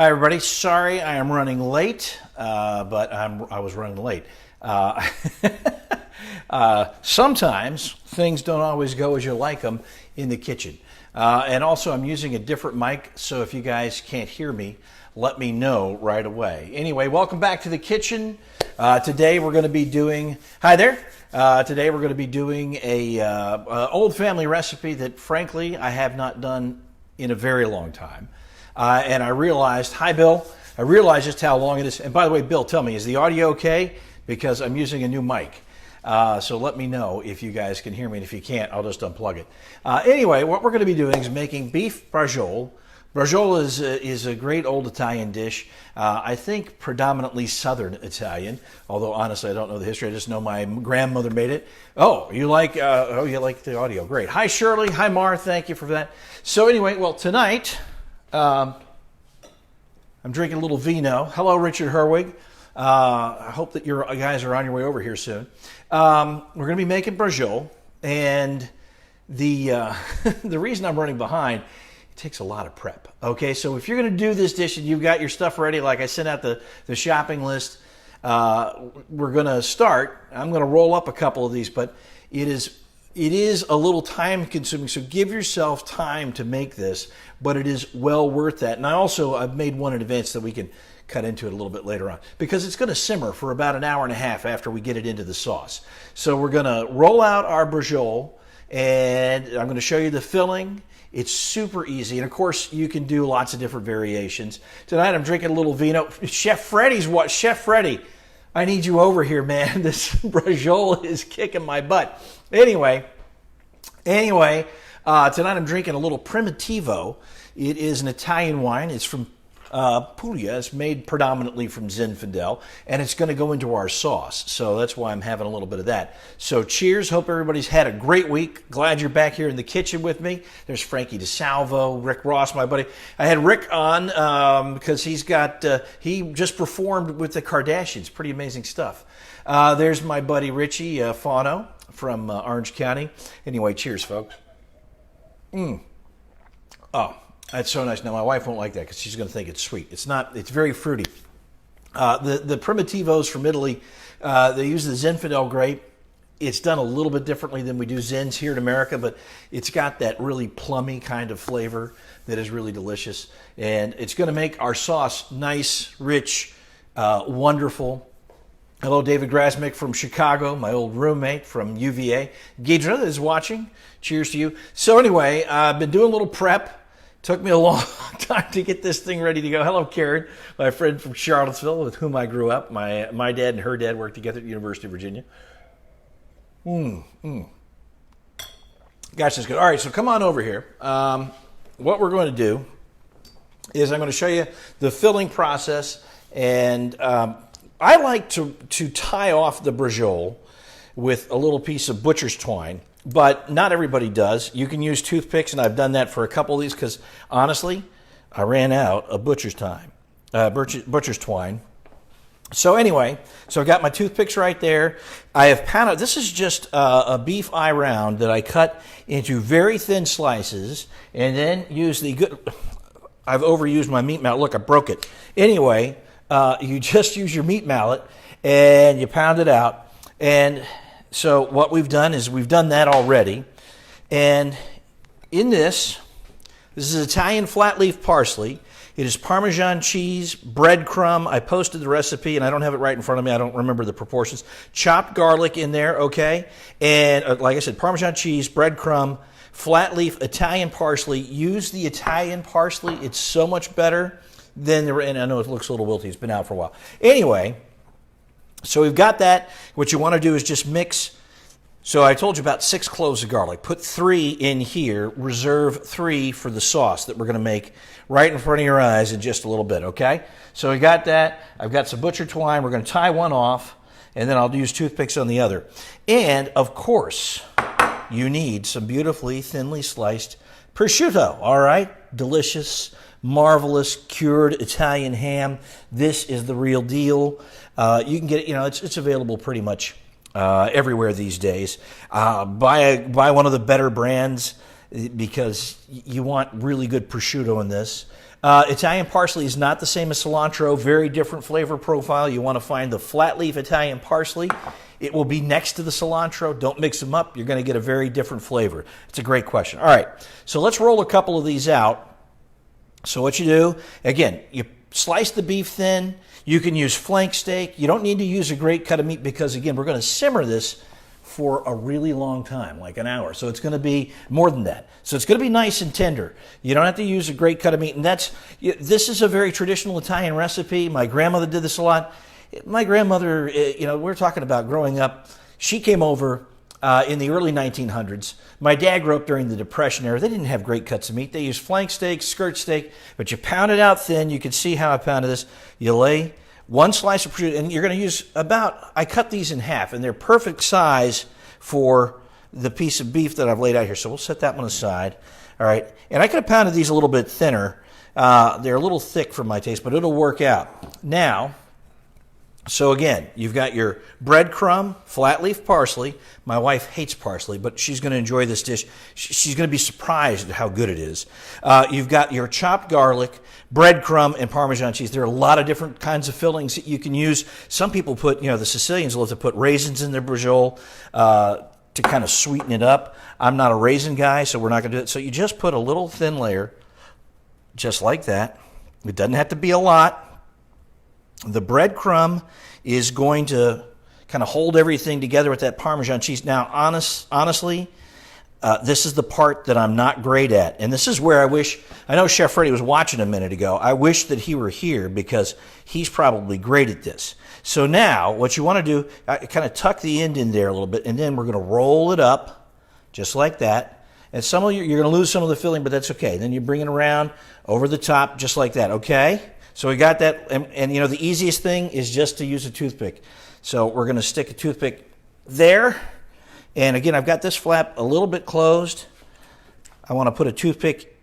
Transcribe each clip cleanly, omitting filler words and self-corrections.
Hi, everybody. Sorry I am running late, but I was running late. Sometimes things don't always go as you like them in the kitchen. And also, I'm using a different mic, so if you guys can't hear me, let me know right away. Anyway, welcome back to the kitchen. Today we're going to be doing, hi there. Today we're going to be doing a old family recipe that, frankly, I have not done in a very long time. And I realized, hi Bill, I realized just how long it is. And by the way, Bill, tell me, is the audio okay? Because I'm using a new mic. So let me know if you guys can hear me, and if you can't, I'll just unplug it. Anyway, what we're going to be doing is making beef braciola. Braciola is a great old Italian dish. I think predominantly Southern Italian, although honestly I don't know the history. I just know my grandmother made it. Oh, you like the audio? Great. Hi Shirley. Hi Mar. Thank you for that. So anyway, well tonight I'm drinking a little vino. Hello, Richard Herwig. I hope that you guys are on your way over here soon. We're going to be making braciola, and the the reason I'm running behind, it takes a lot of prep. Okay, so if you're going to do this dish and you've got your stuff ready, like I sent out the shopping list, we're going to start. I'm going to roll up a couple of these, but it is a little time consuming, so give yourself time to make this, but it is well worth that. And I've made one in advance that we can cut into it a little bit later on, because it's going to simmer for about an hour and a half after we get it into the sauce. So we're going to roll out our braciola, and I'm going to show you the filling. It's super easy, and of course you can do lots of different variations. Tonight I'm drinking a little vino. Chef Freddy, I need you over here, man. This braciola is kicking my butt. Anyway, tonight I'm drinking a little Primitivo. It is an Italian wine. It's from Puglia. It's made predominantly from Zinfandel, and it's going to go into our sauce. So that's why I'm having a little bit of that. So cheers. Hope everybody's had a great week. Glad you're back here in the kitchen with me. There's Frankie DeSalvo, Rick Ross, my buddy. I had Rick on because he just performed with the Kardashians. Pretty amazing stuff. There's my buddy Richie Fano from Orange County. Anyway, cheers, folks. Oh, that's so nice. Now, my wife won't like that because she's going to think it's sweet. It's not. It's very fruity. The Primitivos from Italy, they use the Zinfandel grape. It's done a little bit differently than we do Zins here in America, but it's got that really plummy kind of flavor that is really delicious. And it's going to make our sauce nice, rich, wonderful. Hello, David Grasmick from Chicago, my old roommate from UVA. Gidra is watching. Cheers to you. So anyway, I've been doing a little prep. Took me a long time to get this thing ready to go. Hello, Karen, my friend from Charlottesville with whom I grew up. My dad and her dad worked together at the University of Virginia. Gosh, that's good. All right, so come on over here. What we're going to do is I'm going to show you the filling process, and I like to tie off the braciola with a little piece of butcher's twine, but not everybody does. You can use toothpicks, and I've done that for a couple of these because, honestly, I ran out of butcher's twine. So anyway, so I've got my toothpicks right there. I have pounded. This is just a beef eye round that I cut into very thin slices, and then use the good. I've overused my meat mallet. Look, I broke it. Anyway. You just use your meat mallet and you pound it out. And so what we've done is we've done that already. And in this is Italian flat leaf parsley. It is Parmesan cheese, breadcrumb. I posted the recipe and I don't have it right in front of me. I don't remember the proportions. Chopped garlic in there, okay? And like I said, Parmesan cheese, breadcrumb, flat leaf Italian parsley. Use the Italian parsley. It's so much better. And I know it looks a little wilty. It's been out for a while. Anyway, so we've got that. What you want to do is just mix. So I told you about 6 cloves of garlic. Put 3 in here. Reserve 3 for the sauce that we're going to make right in front of your eyes in just a little bit, okay? So we got that. I've got some butcher twine. We're going to tie one off, and then I'll use toothpicks on the other. And, of course, you need some beautifully thinly sliced prosciutto, all right? Delicious, marvelous, cured Italian ham. This is the real deal. You can get it, it's available pretty much everywhere these days. Buy one of the better brands. because you want really good prosciutto in this. Italian parsley is not the same as cilantro. Very different flavor profile. You want to find the flat leaf Italian parsley. It will be next to the cilantro. Don't mix them up. You're going to get a very different flavor. It's a great question. All right, so let's roll a couple of these out. So what you do, again, you slice the beef thin. You can use flank steak. You don't need to use a great cut of meat because, again, we're going to simmer this for a really long time, like an hour. So it's going to be more than that. So it's going to be nice and tender. You don't have to use a great cut of meat. And this is a very traditional Italian recipe. My grandmother did this a lot. My grandmother, we're talking about growing up. She came over in the early 1900s. My dad grew up during the Depression era. They didn't have great cuts of meat. They used flank steak, skirt steak, but you pound it out thin. You can see how I pounded this. You lay one slice of prosciutto, and you're going to use I cut these in half, and they're perfect size for the piece of beef that I've laid out here. So we'll set that one aside. All right. And I could have pounded these a little bit thinner. They're a little thick for my taste, but it'll work out. Now, so again, you've got your breadcrumb, flat leaf parsley. My wife hates parsley, but she's going to enjoy this dish. She's going to be surprised at how good it is. You've got your chopped garlic, breadcrumb, and Parmesan cheese. There are a lot of different kinds of fillings that you can use. Some people put, the Sicilians love to put raisins in their braciola to kind of sweeten it up. I'm not a raisin guy, so we're not going to do it. So you just put a little thin layer, just like that. It doesn't have to be a lot. The breadcrumb is going to kind of hold everything together with that Parmesan cheese. Now, honestly, this is the part that I'm not great at. And this is where I know Chef Freddie was watching a minute ago. I wish that he were here because he's probably great at this. So now what you want to do, kind of tuck the end in there a little bit, and then we're going to roll it up just like that. And some of you're going to lose some of the filling, but that's okay. Then you bring it around over the top just like that, okay? So we got that, and the easiest thing is just to use a toothpick. So we're going to stick a toothpick there. And again, I've got this flap a little bit closed. I want to put a toothpick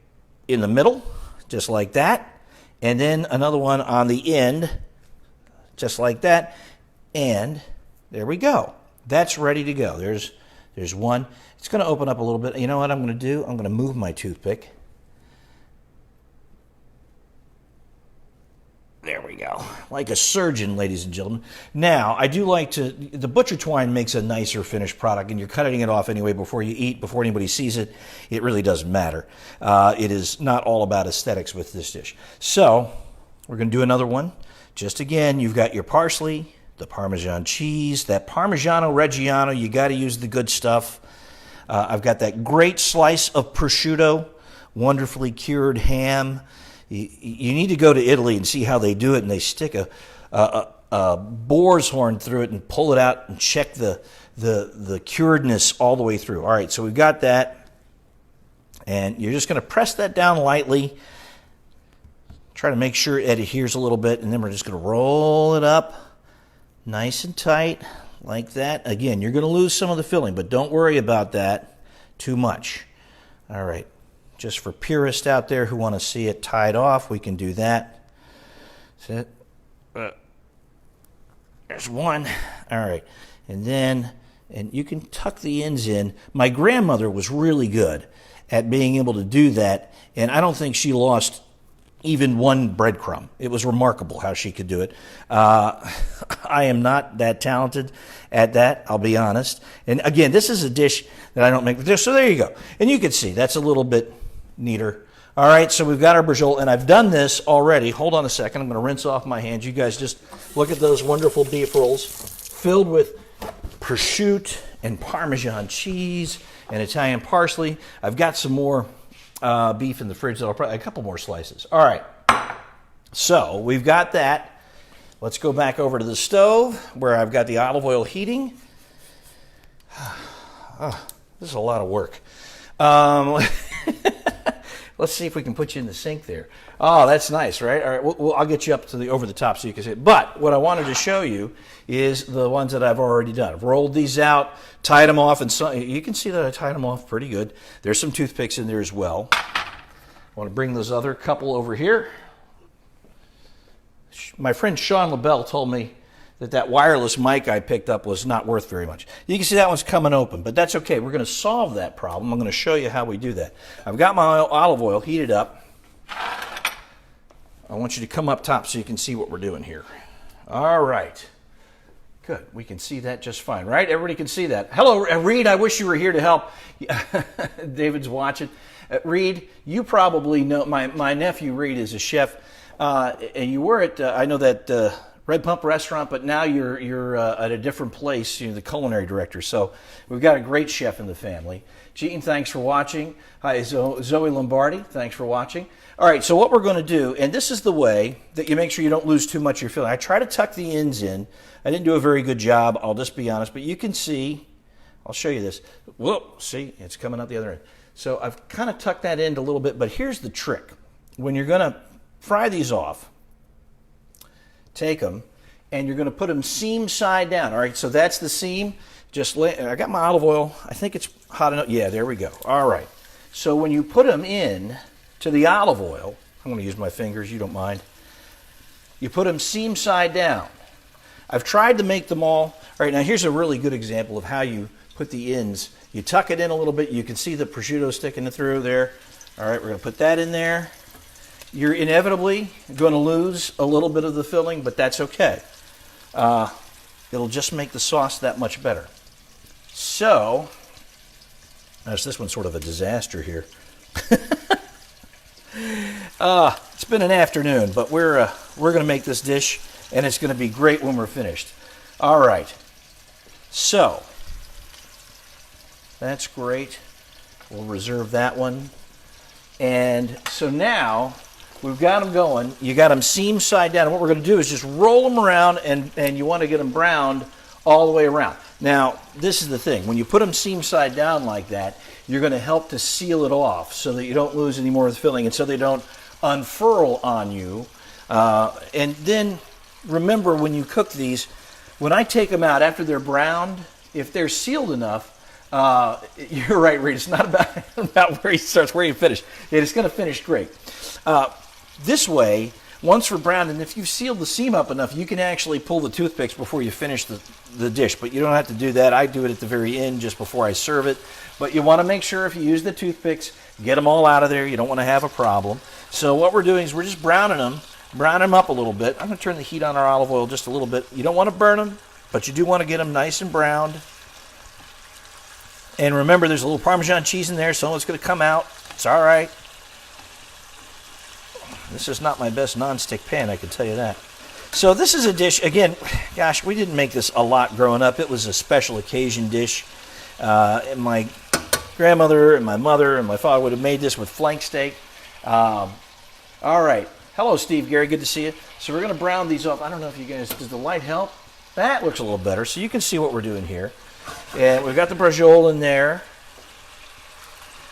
in the middle, just like that. And then another one on the end, just like that. And there we go. That's ready to go. There's one. It's going to open up a little bit. You know what I'm going to do? I'm going to move my toothpick. There we go. Like a surgeon, ladies and gentlemen. Now, I do like the butcher twine makes a nicer finished product, and you're cutting it off anyway before you eat, before anybody sees it. It really doesn't matter. It is not all about aesthetics with this dish. So, we're going to do another one. Just again, you've got your parsley, the Parmesan cheese, that Parmigiano Reggiano. You got to use the good stuff. I've got that great slice of prosciutto, wonderfully cured ham. You need to go to Italy and see how they do it, and they stick a boar's horn through it and pull it out and check the curedness all the way through. All right, so we've got that, and you're just going to press that down lightly. Try to make sure it adheres a little bit, and then we're just going to roll it up nice and tight like that. Again, you're going to lose some of the filling, but don't worry about that too much. All right. Just for purists out there who want to see it tied off, we can do that. That's it. There's one. All right. And you can tuck the ends in. My grandmother was really good at being able to do that, and I don't think she lost even one breadcrumb. It was remarkable how she could do it. I am not that talented at that, I'll be honest. And again, this is a dish that I don't make. So there you go. And you can see that's a little bit neater. All right, so we've got our braciola, and I've done this already. Hold on a second. I'm going to rinse off my hands. You guys just look at those wonderful beef rolls filled with prosciutto and Parmesan cheese and Italian parsley. I've got some more beef in the fridge. So I'll probably a couple more slices. All right, so we've got that. Let's go back over to the stove where I've got the olive oil heating. Oh, this is a lot of work. Let's see if we can put you in the sink there. Oh, that's nice, right? All right, I'll get you up to the over the top so you can see it. But what I wanted to show you is the ones that I've already done. I've rolled these out, tied them off, and so you can see that I tied them off pretty good. There's some toothpicks in there as well. I want to bring those other couple over here. My friend Sean LaBelle told me that wireless mic I picked up was not worth very much. You can see that one's coming open, but that's okay. We're going to solve that problem. I'm going to show you how we do that. I've got my olive oil heated up. I want you to come up top so you can see what we're doing here. All right. Good. We can see that just fine, right? Everybody can see that. Hello, Reed. I wish you were here to help. David's watching. Reed, you probably know, my nephew Reed is a chef, and you were at, I know that Red Pump restaurant, but now you're at a different place, you're the culinary director. So we've got a great chef in the family. Jean, thanks for watching. Hi, Zoe Lombardi, thanks for watching. All right, so what we're going to do, and this is the way that you make sure you don't lose too much of your filling. I try to tuck the ends in. I didn't do a very good job, I'll just be honest, but you can see, I'll show you this. Whoa, see, it's coming out the other end. So I've kind of tucked that end a little bit, but here's the trick. When you're going to fry these off, take them, and you're going to put them seam side down. All right, so that's the seam. I got my olive oil. I think it's hot enough. Yeah, there we go. All right. So when you put them in to the olive oil, I'm going to use my fingers, you don't mind. You put them seam side down. I've tried to make them all. All right, now here's a really good example of how you put the ends. You tuck it in a little bit. You can see the prosciutto sticking through there. All right, we're going to put that in there. You're inevitably going to lose a little bit of the filling, but that's okay. It'll just make the sauce that much better. So, this one's sort of a disaster here. It's been an afternoon, but we're going to make this dish, and it's going to be great when we're finished. All right. So, that's great. We'll reserve that one. And so now we've got them going. You got them seam side down. And what we're going to do is just roll them around, and you want to get them browned all the way around. Now, this is the thing. When you put them seam side down like that, you're going to help to seal it off so that you don't lose any more of the filling and so they don't unfurl on you. And then remember, when you cook these, when I take them out after they're browned, if they're sealed enough, you're right, Reed. It's not about where you start, where you finish. It's going to finish great. This way, once we're browned, and if you've sealed the seam up enough, you can actually pull the toothpicks before you finish the dish. But you don't have to do that. I do it at the very end just before I serve it. But you want to make sure if you use the toothpicks, get them all out of there. You don't want to have a problem. So what we're doing is we're just browning them up a little bit. I'm going to turn the heat on our olive oil just a little bit. You don't want to burn them, but you do want to get them nice and browned. And remember, there's a little Parmesan cheese in there, so it's going to come out. It's all right. This is not my best nonstick pan, I can tell you that. So this is a dish, again, gosh, we didn't make this a lot growing up. It was a special occasion dish. And my grandmother and my mother and my father would have made this with flank steak. All right. Hello, Steve Gary. Good to see you. So we're going to brown these off. I don't know if you guys, does the light help? That looks a little better, so you can see what we're doing here. And we've got the Braciola in there.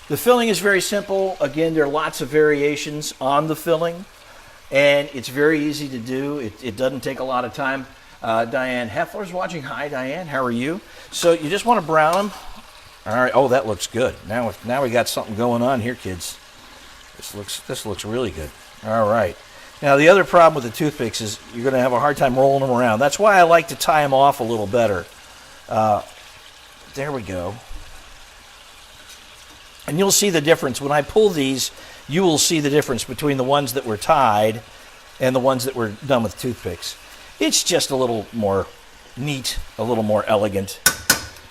The filling is very simple. Again, there are lots of variations on the filling, and it's very easy to do. It doesn't take a lot of time. Diane Heffler's watching. Hi, Diane. How are you? So you just want to brown them. All right. Oh, that looks good. Now we got something going on here, kids. This looks really good. All right. Now, the other problem with the toothpicks is you're going to have a hard time rolling them around. That's why I like to tie them off a little better. There we go. And you'll see the difference. When I pull these, you will see the difference between the ones that were tied and the ones that were done with toothpicks. It's just a little more neat, a little more elegant.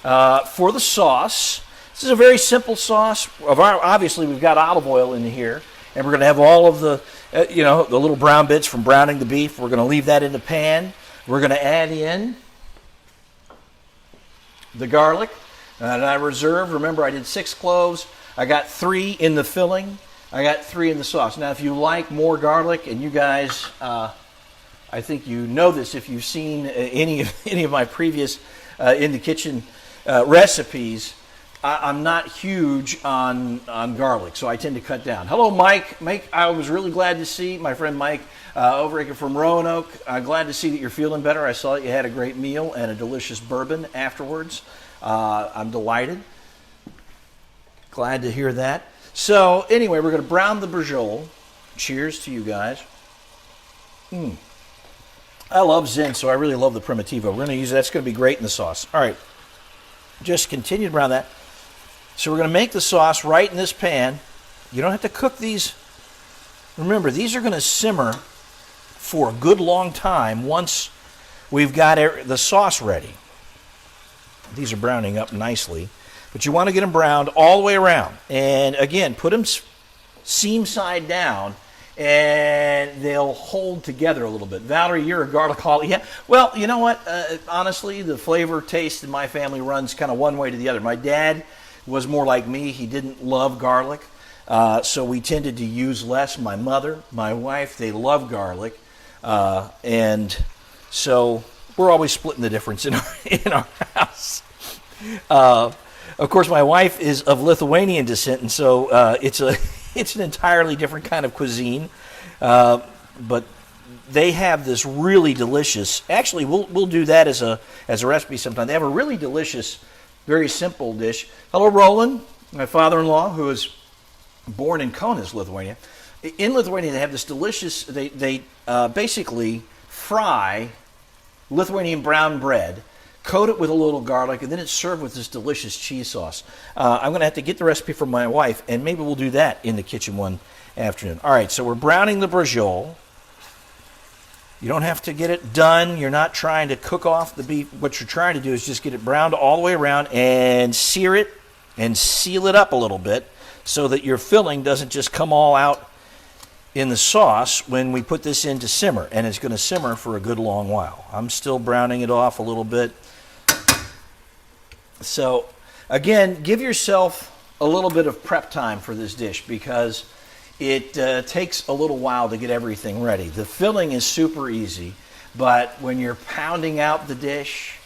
For the sauce, this is a very simple sauce. Obviously, we've got olive oil in here, and we're going to have all of the, the little brown bits from browning the beef. We're going to leave that in the pan. We're going to add in the garlic, and I reserved. Remember, I did 6 cloves. I got 3 in the filling. I got 3 in the sauce. Now, if you like more garlic, and you guys, I think you know this if you've seen any of my previous in the kitchen recipes, I'm not huge on garlic, so I tend to cut down. Hello, Mike. Mike, I was really glad to see my friend Mike over here from Roanoke. Glad to see that you're feeling better. I saw that you had a great meal and a delicious bourbon afterwards. I'm delighted. Glad to hear that. So anyway, we're going to brown the Braciola. Cheers to you guys. I love Zen, so I really love the Primitivo. We're going to use that. That's going to be great in the sauce. All right. Just continue to brown that. So we're going to make the sauce right in this pan. You don't have to cook these. Remember, these are going to simmer for a good long time once we've got the sauce ready. These are browning up nicely, but you want to get them browned all the way around. And again, put them seam side down, and they'll hold together a little bit. Valerie, you're a garlic holic. Yeah. Well, you know what? Honestly, the flavor taste in my family runs kind of one way to the other. My dad was more like me. He didn't love garlic, so we tended to use less. My mother, my wife, they love garlic, and so we're always splitting the difference in our house. Of course, my wife is of Lithuanian descent, and so it's an entirely different kind of cuisine. But they have this really delicious. Actually, we'll do that as a recipe sometime. They have a really delicious, very simple dish. Hello, Roland, my father-in-law, who is born in Kaunas, Lithuania. In Lithuania, they have this delicious. They basically fry Lithuanian brown bread, coat it with a little garlic, and then it's served with this delicious cheese sauce. I'm going to have to get the recipe from my wife, and maybe we'll do that in the kitchen one afternoon. All right, so we're browning the braciola. You don't have to get it done. You're not trying to cook off the beef. What you're trying to do is just get it browned all the way around and sear it and seal it up a little bit so that your filling doesn't just come all out in the sauce when we put this in to simmer, and it's going to simmer for a good long while. I'm still browning it off a little bit. So again, give yourself a little bit of prep time for this dish because it takes a little while to get everything ready. The filling is super easy, but when you're pounding out the dish,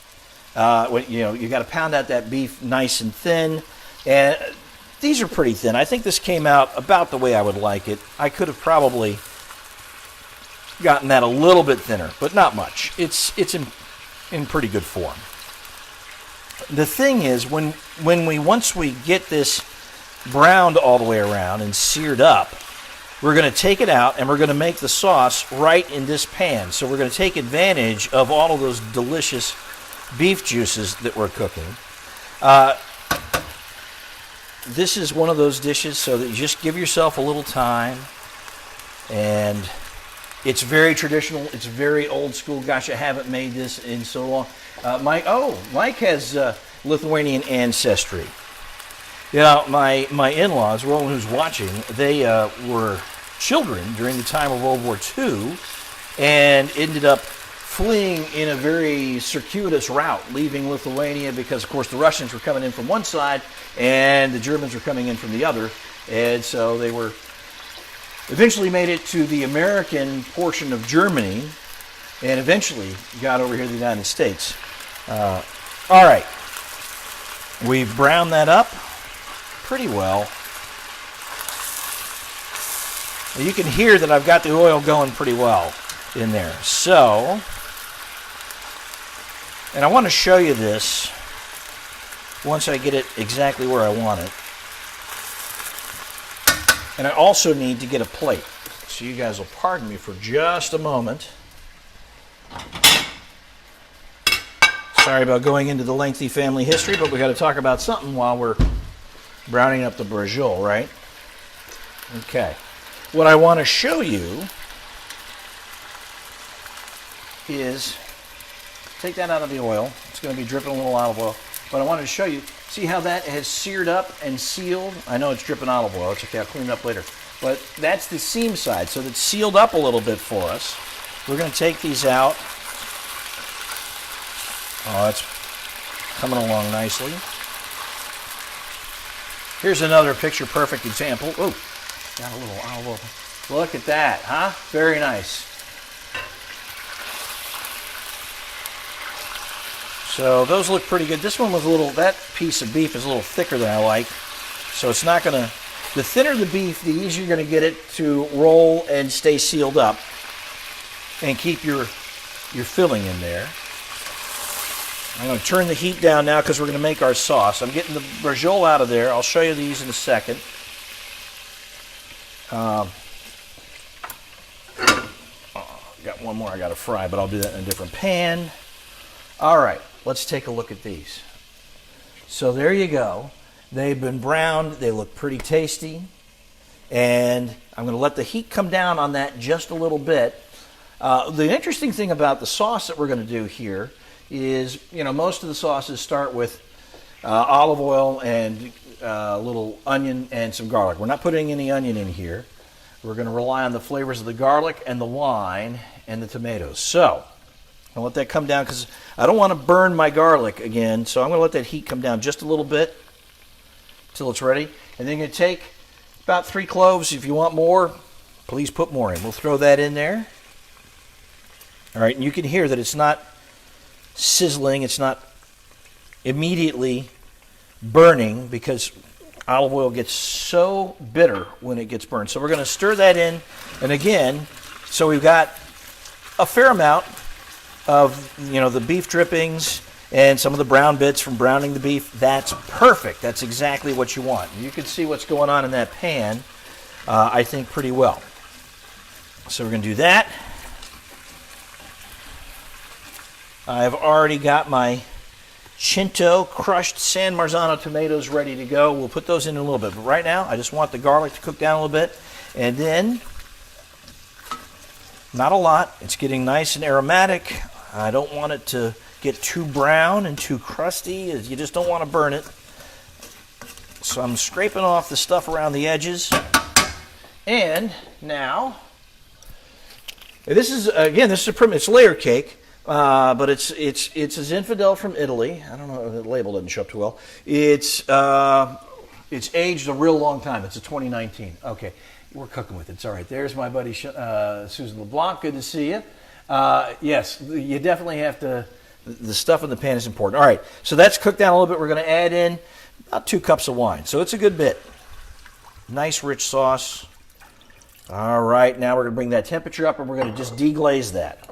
you got to pound out that beef nice and thin, and these are pretty thin. I think this came out about the way I would like it. I could have probably gotten that a little bit thinner, but not much. It's in pretty good form. The thing is, once we get this browned all the way around and seared up, we're going to take it out and we're going to make the sauce right in this pan. So we're going to take advantage of all of those delicious beef juices that we're cooking. This is one of those dishes so that you just give yourself a little time, and it's very traditional. It's very old school. Gosh, I haven't made this in so long. Mike has Lithuanian ancestry. My in-laws, Roland, who's watching, they were children during the time of World War II and ended up fleeing in a very circuitous route, leaving Lithuania because, of course, the Russians were coming in from one side and the Germans were coming in from the other. And so they were eventually made it to the American portion of Germany and eventually got over here to the United States. All right. We've browned that up pretty well. You can hear that I've got the oil going pretty well in there. So, and I want to show you this once I get it exactly where I want it. And I also need to get a plate. So you guys will pardon me for just a moment. Sorry about going into the lengthy family history, but we got to talk about something while we're browning up the braciola, right? Okay. What I want to show you is, take that out of the oil. It's going to be dripping a little olive oil. But I wanted to show you, see how that has seared up and sealed? I know it's dripping olive oil. It's okay, I'll clean it up later. But that's the seam side, so that's sealed up a little bit for us. We're going to take these out. Oh, that's coming along nicely. Here's another picture-perfect example. Oh, got a little olive oil. Look at that, huh? Very nice. So those look pretty good. This one was that piece of beef is a little thicker than I like. So it's not going to, the thinner the beef, the easier you're going to get it to roll and stay sealed up and keep your filling in there. I'm going to turn the heat down now because we're going to make our sauce. I'm getting the braciola out of there. I'll show you these in a second. Got one more I got to fry, but I'll do that in a different pan. All right, let's take a look at these. So there you go. They've been browned. They look pretty tasty. And I'm going to let the heat come down on that just a little bit. The interesting thing about the sauce that we're going to do here is, most of the sauces start with olive oil and a little onion and some garlic. We're not putting any onion in here. We're going to rely on the flavors of the garlic and the wine and the tomatoes. So I'll let that come down because I don't want to burn my garlic again. So I'm going to let that heat come down just a little bit until it's ready. And then you're going to take about 3 cloves. If you want more, please put more in. We'll throw that in there. All right, and you can hear that it's not sizzling. It's not immediately burning because olive oil gets so bitter when it gets burned. So we're going to stir that in. And again, so we've got a fair amount of, the beef drippings and some of the brown bits from browning the beef. That's perfect. That's exactly what you want. You can see what's going on in that pan, I think, pretty well. So we're going to do that. I've already got my Cinto crushed San Marzano tomatoes ready to go. We'll put those in a little bit. But right now, I just want the garlic to cook down a little bit. And then, not a lot. It's getting nice and aromatic. I don't want it to get too brown and too crusty. You just don't want to burn it. So I'm scraping off the stuff around the edges. And now, this is it's layer cake. But it's a Zinfandel from Italy. I don't know, the label doesn't show up too well. It's aged a real long time. It's a 2019. Okay, we're cooking with it. It's all right. There's my buddy Susan LeBlanc. Good to see you. Yes, you definitely have to. The stuff in the pan is important. All right, so that's cooked down a little bit. We're going to add in about 2 cups of wine. So it's a good bit. Nice rich sauce. All right, now we're going to bring that temperature up and we're going to just deglaze that.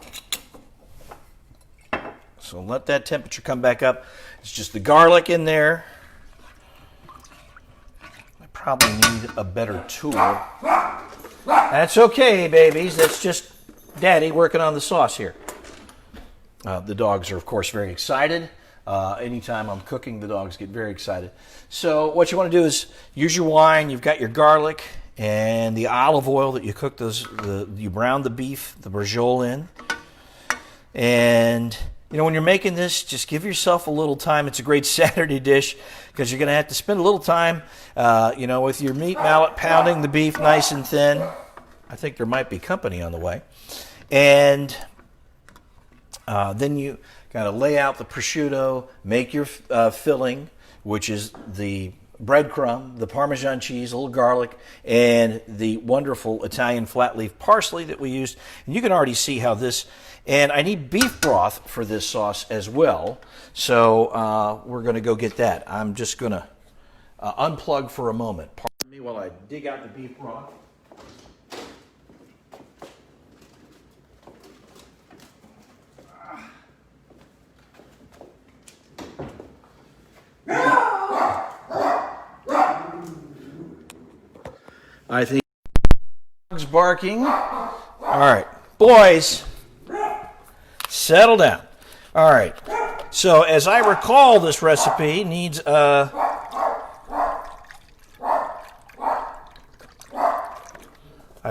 So let that temperature come back up. It's just the garlic in there. I probably need a better tool. That's okay, babies. That's just Daddy working on the sauce here. The dogs are, of course, very excited. Anytime I'm cooking, the dogs get very excited. So what you want to do is use your wine. You've got your garlic and the olive oil that you cooked you browned the beef, the Braciola in. And when you're making this, just give yourself a little time. It's a great Saturday dish because you're going to have to spend a little time, with your meat mallet pounding the beef nice and thin. I think there might be company on the way. And then you got to lay out the prosciutto, make your filling, which is the breadcrumb, the Parmesan cheese, a little garlic, and the wonderful Italian flat leaf parsley that we used. And you can already see how this... And I need beef broth for this sauce as well, so we're going to go get that. I'm just going to unplug for a moment. Pardon me while I dig out the beef broth. I think dog's barking. All right, boys. Settle down. All right. So as I recall, this recipe needs I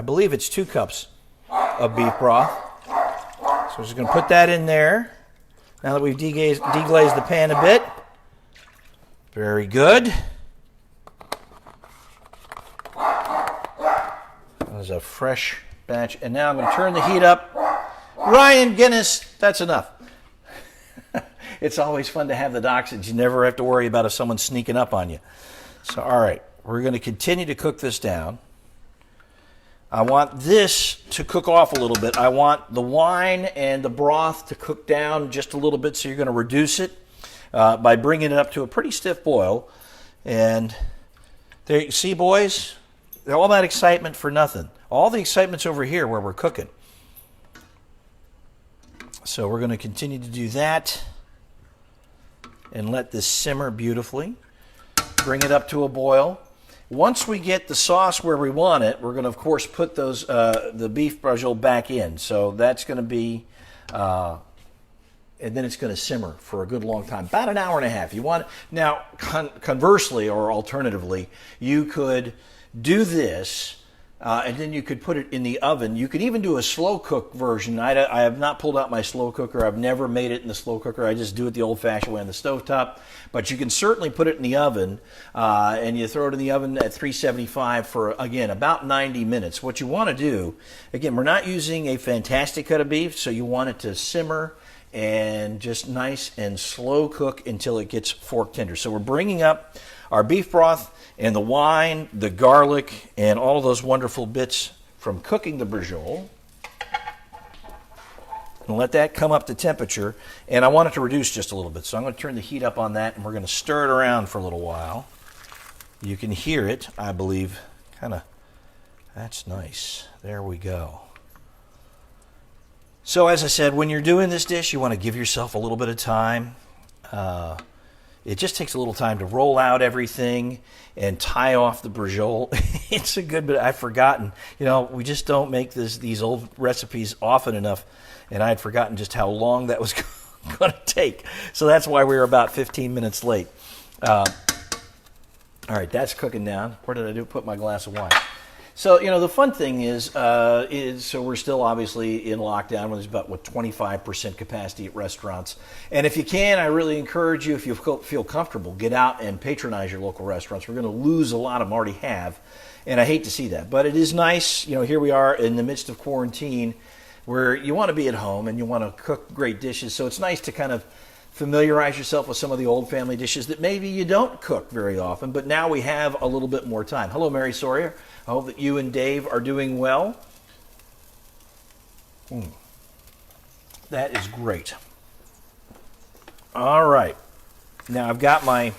believe it's 2 cups of beef broth. So we're just going to put that in there. Now that we've deglazed the pan a bit. Very good. That was a fresh batch. And now I'm going to turn the heat up. Ryan Guinness, that's enough. It's always fun to have the dachshunds. You never have to worry about if someone's sneaking up on you. So, all right, we're going to continue to cook this down. I want this to cook off a little bit. I want the wine and the broth to cook down just a little bit, so you're going to reduce it by bringing it up to a pretty stiff boil. And there you see, boys, all that excitement for nothing. All the excitement's over here where we're cooking. So we're going to continue to do that and let this simmer beautifully. Bring it up to a boil. Once we get the sauce where we want it, we're going to, of course, put those the beef Braciola back in. So that's going to be, and then it's going to simmer for a good long time, about an hour and a half. You want now, conversely or alternatively, you could do this and then you could put it in the oven. You could even do a slow cook version. I have not pulled out my slow cooker. I've never made it in the slow cooker. I just do it the old-fashioned way on the stovetop. But you can certainly put it in the oven, and you throw it in the oven at 375 for, again, about 90 minutes. What you want to do, again, we're not using a fantastic cut of beef, so you want it to simmer and just nice and slow cook until it gets fork tender. So we're bringing up our beef broth and the wine, the garlic, and all of those wonderful bits from cooking the braciola. And let that come up to temperature. And I want it to reduce just a little bit. So I'm going to turn the heat up on that, and we're going to stir it around for a little while. You can hear it, I believe, kind of. That's nice. There we go. So as I said, when you're doing this dish, you want to give yourself a little bit of time. It just takes a little time to roll out everything and tie off the braciola. It's a good bit. I've forgotten. You know, we just don't make these old recipes often enough, and I had forgotten just how long that was going to take. So that's why we were about 15 minutes late. All right, that's cooking down. What did I do? Put my glass of wine. So, you know, the fun thing is so we're still obviously in lockdown when there's about, 25% capacity at restaurants. And if you can, I really encourage you, if you feel comfortable, get out and patronize your local restaurants. We're going to lose a lot of them, already have, and I hate to see that. But it is nice, you know, here we are in the midst of quarantine where you want to be at home and you want to cook great dishes. So it's nice to kind of familiarize yourself with some of the old family dishes that maybe you don't cook very often, but now we have a little bit more time. Hello, Mary Sawyer. I hope that you and Dave are doing well. That is great. All right. Now I've got my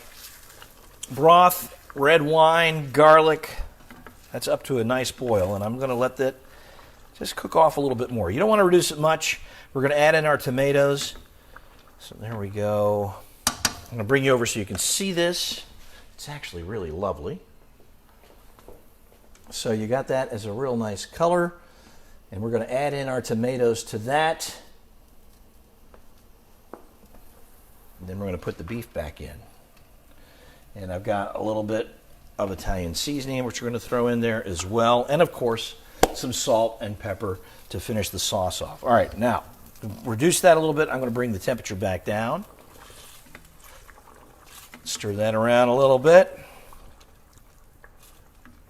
broth, red wine, garlic. That's up to a nice boil, and I'm going to let that just cook off a little bit more. You don't want to reduce it much. We're going to add in our tomatoes. So there we go. I'm going to bring you over so you can see this. It's actually really lovely. So you got that as a real nice color. And we're going to add in our tomatoes to that. And then we're going to put the beef back in. And I've got a little bit of Italian seasoning, which we're going to throw in there as well. And of course, some salt and pepper to finish the sauce off. All right, now, to reduce that a little bit, I'm going to bring the temperature back down. Stir that around a little bit.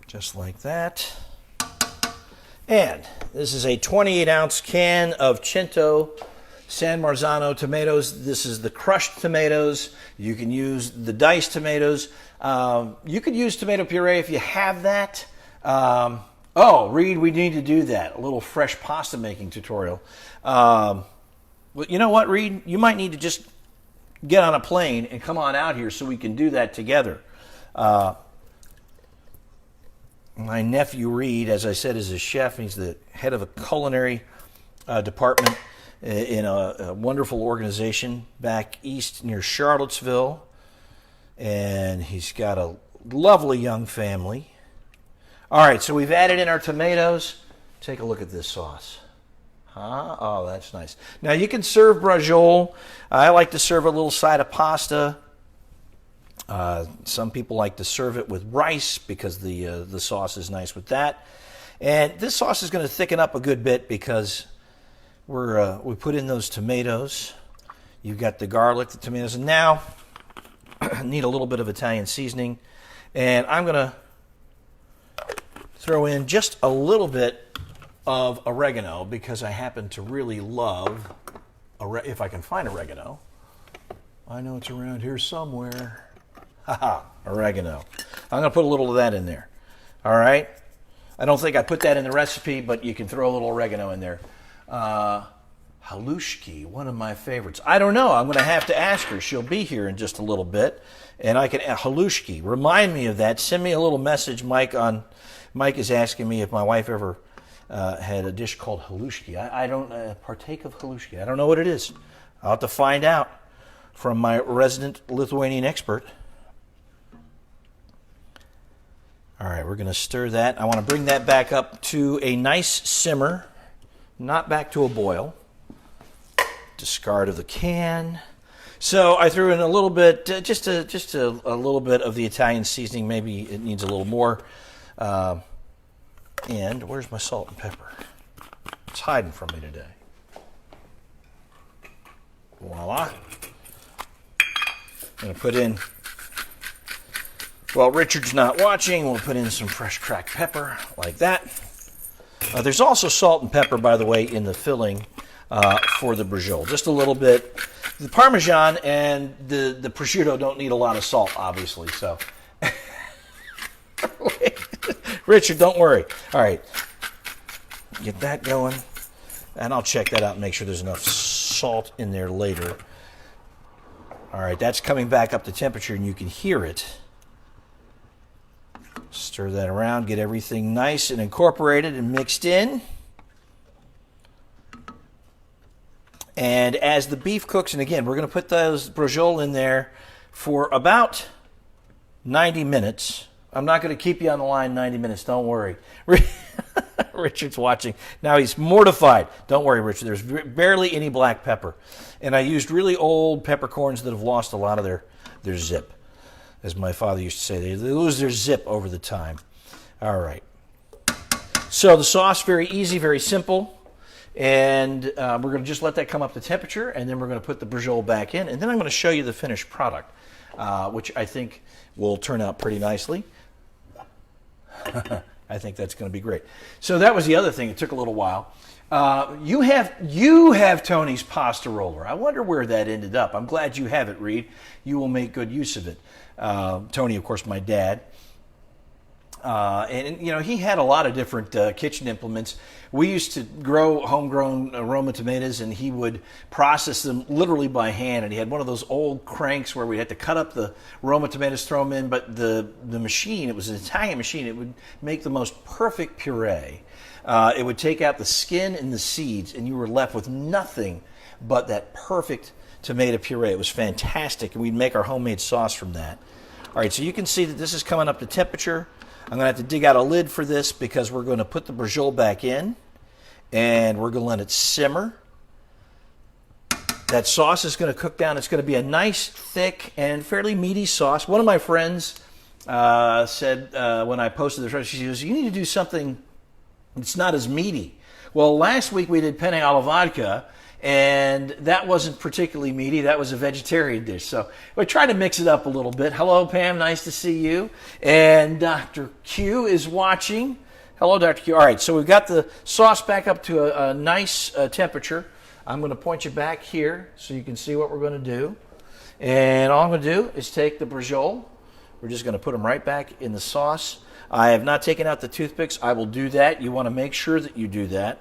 Just like that. And this is a 28-ounce can of Cento San Marzano tomatoes. This is the crushed tomatoes. You can use the diced tomatoes. You could use tomato puree if you have that. Oh, Reed, we need to do that. A little fresh pasta making tutorial. Well, you know what, Reed? You might need to just get on a plane and come on out here so we can do that together. My nephew Reed, as I said, is a chef. He's the head of a culinary department in a wonderful organization back east near Charlottesville. And he's got a lovely young family. All right, so we've added in our tomatoes. Take a look at this sauce. Huh? Oh, that's nice. Now, you can serve braciola. I like to serve a little side of pasta. Some people like to serve it with rice because the sauce is nice with that. And this sauce is going to thicken up a good bit because we put in those tomatoes. You've got the garlic, the tomatoes, and now I need a little bit of Italian seasoning. And I'm going to throw in just a little bit of oregano because I happen to really love, if I can find oregano. I know it's around here somewhere. Haha, oregano. I'm going to put a little of that in there. All right? I don't think I put that in the recipe, but you can throw a little oregano in there. Halushki, one of my favorites. I don't know. I'm going to have to ask her. She'll be here in just a little bit. And I can, halushki, remind me of that. Send me a little message, Mike. Mike is asking me if my wife ever had a dish called halushki. I don't partake of halushki. I don't know what it is. I'll have to find out from my resident Lithuanian expert. All right, we're going to stir that. I want to bring that back up to a nice simmer, not back to a boil. Discard of the can. So I threw in a little bit, just a little bit of the Italian seasoning. Maybe it needs a little more. And where's my salt and pepper? It's hiding from me today. Voila. I'm going to put in, while Richard's not watching, we'll put in some fresh cracked pepper like that. There's also salt and pepper, by the way, in the filling for the Braciola. Just a little bit. The Parmesan and the prosciutto don't need a lot of salt, obviously. So, Richard, don't worry. All right, get that going, and I'll check that out and make sure there's enough salt in there later. All right, that's coming back up to temperature, and you can hear it. Stir that around, get everything nice and incorporated and mixed in. And as the beef cooks, and again, we're going to put those Braciola in there for about 90 minutes. I'm not going to keep you on the line 90 minutes, don't worry. Richard's watching. Now he's mortified. Don't worry, Richard, there's barely any black pepper. And I used really old peppercorns that have lost a lot of their zip. As my father used to say, they lose their zip over the time. All right. So the sauce, very easy, very simple. And we're going to just let that come up to temperature, and then we're going to put the Braciola back in. And then I'm going to show you the finished product, which I think will turn out pretty nicely. I think that's going to be great. So that was the other thing. It took a little while. You have Tony's pasta roller. I wonder where that ended up. I'm glad you have it, Reed. You will make good use of it. Tony, of course, my dad. And you know, he had a lot of different kitchen implements. We used to grow homegrown Roma tomatoes, and he would process them literally by hand. And he had one of those old cranks where we had to cut up the Roma tomatoes, throw them in. But the machine, it was an Italian machine. It would make the most perfect puree. It would take out the skin and the seeds, and you were left with nothing but that perfect tomato puree. It was fantastic, and we'd make our homemade sauce from that. All right, so you can see that this is coming up to temperature. I'm going to have to dig out a lid for this because we're going to put the Braciola back in, and we're going to let it simmer. That sauce is going to cook down. It's going to be a nice, thick, and fairly meaty sauce. One of my friends said when I posted this recipe, she goes, "You need to do something that's not as meaty." Well, last week we did penne alla vodka, and that wasn't particularly meaty. That was a vegetarian dish. So we try to mix it up a little bit. Hello, Pam. Nice to see you. And Dr. Q is watching. Hello, Dr. Q. All right, so we've got the sauce back up to a nice temperature. I'm going to point you back here so you can see what we're going to do. And all I'm going to do is take the Braciola. We're just going to put them right back in the sauce. I have not taken out the toothpicks. I will do that. You want to make sure that you do that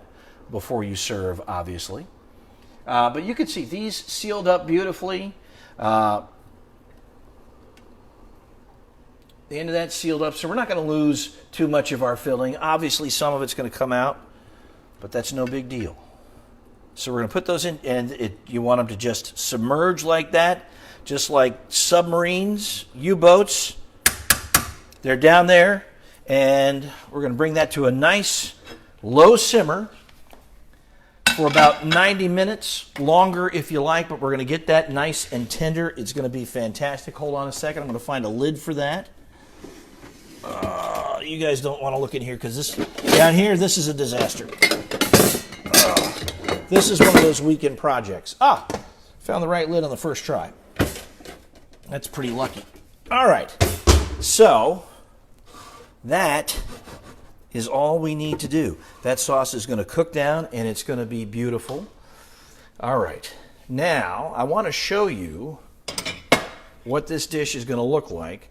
before you serve, obviously. But you can see these sealed up beautifully. The end of that sealed up, so we're not going to lose too much of our filling. Obviously, some of it's going to come out, but that's no big deal. So we're going to put those in, and you want them to just submerge like that, just like submarines, U-boats. They're down there, and we're going to bring that to a nice low simmer for about 90 minutes, longer if you like, but we're going to get that nice and tender. It's going to be fantastic. Hold on a second. I'm going to find a lid for that. You guys don't want to look in here because this down here, this is a disaster. This is one of those weekend projects. Found the right lid on the first try. That's pretty lucky. All right, so that is all we need to do. That sauce is going to cook down, and it's going to be beautiful. All right, now I want to show you what this dish is going to look like.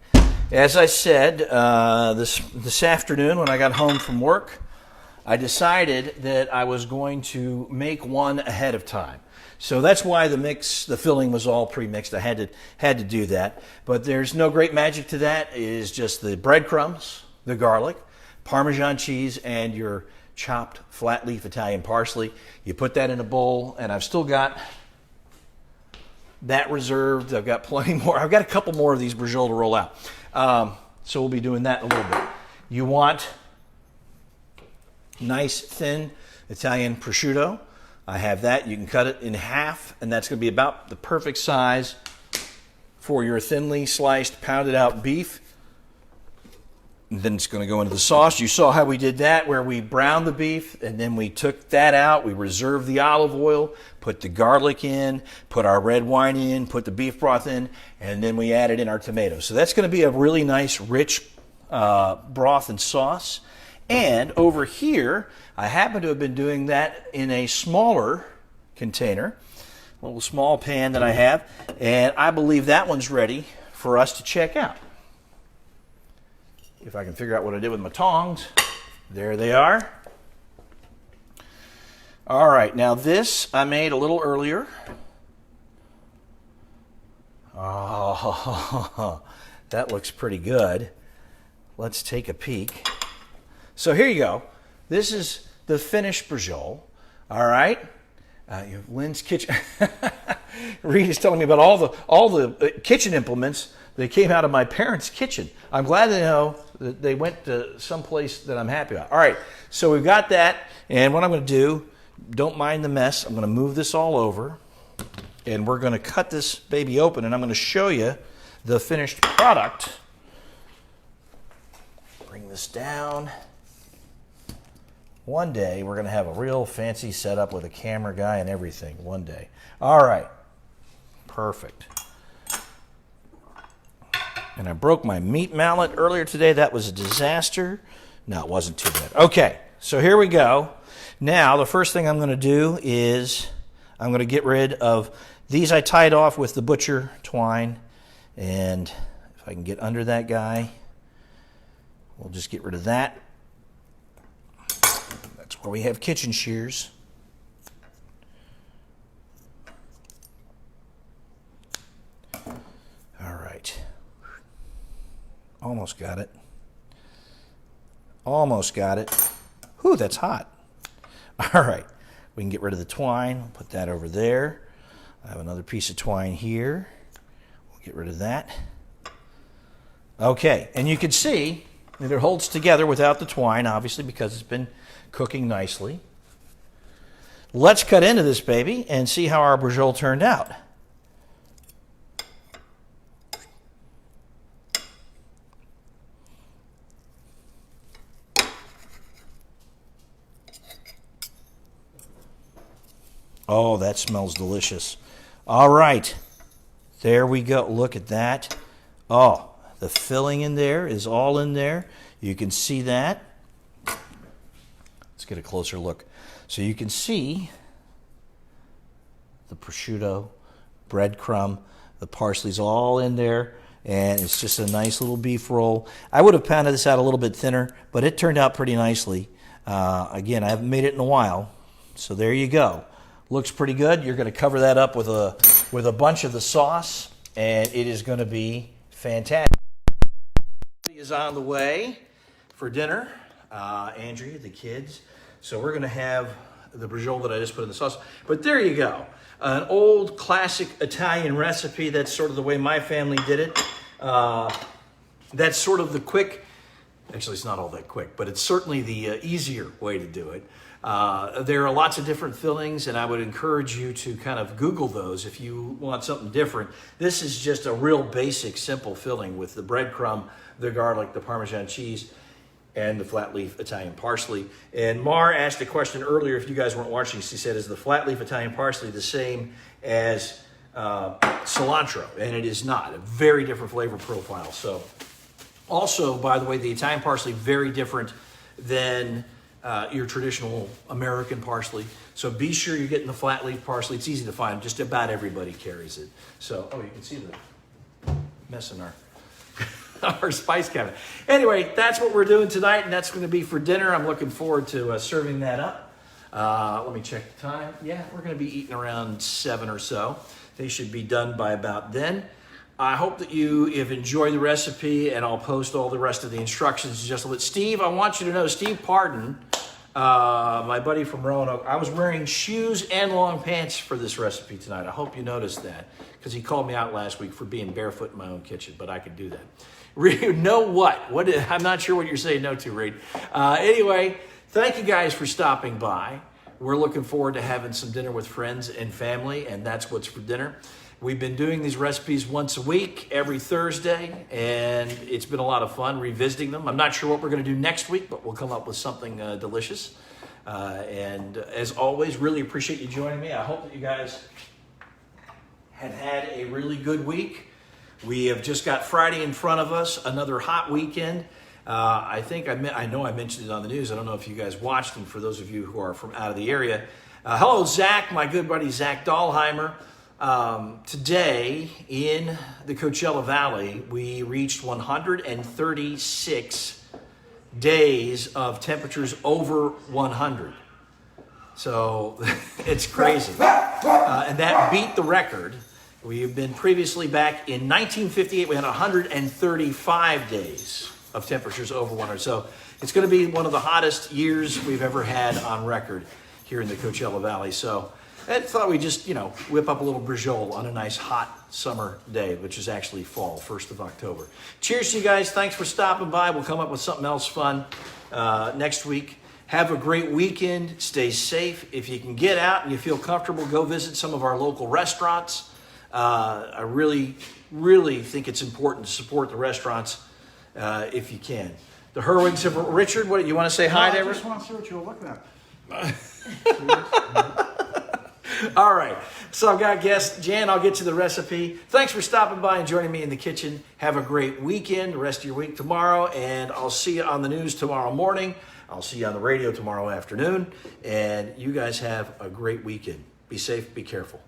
As I said, this afternoon when I got home from work, I decided that I was going to make one ahead of time. So that's why the filling was all pre-mixed. I had to do that. But there's no great magic to that. It is just the breadcrumbs, the garlic, Parmesan cheese, and your chopped flat leaf Italian parsley. You put that in a bowl, and I've still got that reserved. I've got plenty more. I've got a couple more of these Braciola to roll out. So we'll be doing that in a little bit. You want nice, thin Italian prosciutto. I have that. You can cut it in half, and that's going to be about the perfect size for your thinly sliced, pounded out beef. then it's going to go into the sauce. You saw how we did that, where we browned the beef, and then we took that out. We reserved the olive oil, put the garlic in, put our red wine in, put the beef broth in, and then we added in our tomatoes. So that's going to be a really nice, rich broth and sauce. And over here, I happen to have been doing that in a smaller container, a little small pan that I have, and I believe that one's ready for us to check out. If I can figure out what I did with my tongs. There they are. All right, now this I made a little earlier. Oh, that looks pretty good. Let's take a peek. So here you go. This is the finished braciola. All right. You have Lynn's kitchen. Reed is telling me about all the kitchen implements that came out of my parents' kitchen. I'm glad to know that they went to some place that I'm happy about. All right, so we've got that, and what I'm going to do, don't mind the mess, I'm going to move this all over, and we're going to cut this baby open, and I'm going to show you the finished product. Bring this down. One day, we're going to have a real fancy setup with a camera guy and everything, one day. All right, perfect. And I broke my meat mallet earlier today. That was a disaster. No, it wasn't too bad. Okay, so here we go. Now, the first thing I'm going to do is I'm going to get rid of these. I tied off with the butcher twine. And if I can get under that guy, we'll just get rid of that. That's where we have kitchen shears. All right. Almost got it. Almost got it. Whew, that's hot. All right. We can get rid of the twine. Put that over there. I have another piece of twine here. We'll get rid of that. Okay. And you can see that it holds together without the twine, obviously, because it's been cooking nicely. Let's cut into this baby and see how our braciola turned out. Oh, that smells delicious. All right. There we go. Look at that. Oh, the filling in there is all in there. You can see that. Let's get a closer look. So you can see the prosciutto, breadcrumb, the parsley's all in there, and it's just a nice little beef roll. I would have pounded this out a little bit thinner, but it turned out pretty nicely. Again, I haven't made it in a while, so there you go. Looks pretty good. You're going to cover that up with a bunch of the sauce, and it is going to be fantastic. Is on the way for dinner. Andrea, the kids. So we're going to have the braciola that I just put in the sauce. But there you go. An old classic Italian recipe. That's sort of the way my family did it. That's sort of the quick, actually it's not all that quick, but it's certainly the easier way to do it. There are lots of different fillings, and I would encourage you to kind of Google those if you want something different. This is just a real basic, simple filling with the breadcrumb, the garlic, the Parmesan cheese, and the flat leaf Italian parsley. And Mar asked a question earlier, if you guys weren't watching, she said, is the flat leaf Italian parsley the same as cilantro? And it is not. A very different flavor profile. So, also, by the way, the Italian parsley, very different than your traditional American parsley. So be sure you're getting the flat leaf parsley. It's easy to find. Just about everybody carries it. So, oh, you can see the mess in our spice cabinet. Anyway, that's what we're doing tonight, and that's going to be for dinner. I'm looking forward to serving that up. Let me check the time. Yeah, we're going to be eating around 7 or so. They should be done by about then. I hope that you have enjoyed the recipe, and I'll post all the rest of the instructions in just a little bit. Steve, I want you to know, Steve Pardon, my buddy from Roanoke, I was wearing shoes and long pants for this recipe tonight. I hope you noticed that, because he called me out last week for being barefoot in my own kitchen, but I could do that. Reed, no what? I'm not sure what you're saying no to, Reed. Anyway, thank you guys for stopping by. We're looking forward to having some dinner with friends and family, and that's what's for dinner. We've been doing these recipes once a week, every Thursday, and it's been a lot of fun revisiting them. I'm not sure what we're going to do next week, but we'll come up with something delicious. And as always, really appreciate you joining me. I hope that you guys have had a really good week. We have just got Friday in front of us, another hot weekend. I know I mentioned it on the news. I don't know if you guys watched, and for those of you who are from out of the area, hello, Zach, my good buddy Zach Dahlheimer. Today in the Coachella Valley, we reached 136 days of temperatures over 100. So it's crazy. And that beat the record. We've been previously back in 1958, we had 135 days of temperatures over 100. So it's going to be one of the hottest years we've ever had on record here in the Coachella Valley. So I thought we'd just, whip up a little Braciola on a nice hot summer day, which is actually fall, 1st of October. Cheers to you guys. Thanks for stopping by. We'll come up with something else fun next week. Have a great weekend. Stay safe. If you can get out and you feel comfortable, go visit some of our local restaurants. I really, really think it's important to support the restaurants if you can. The Herwigs have... Richard, what you want to say hi to everyone? I just want to see what you were looking at. All right, so I've got guest Jan. I'll get you the recipe. Thanks for stopping by and joining me in the kitchen. Have a great weekend, the rest of your week tomorrow, and I'll see you on the news tomorrow morning. I'll see you on the radio tomorrow afternoon, and you guys have a great weekend. Be safe, be careful.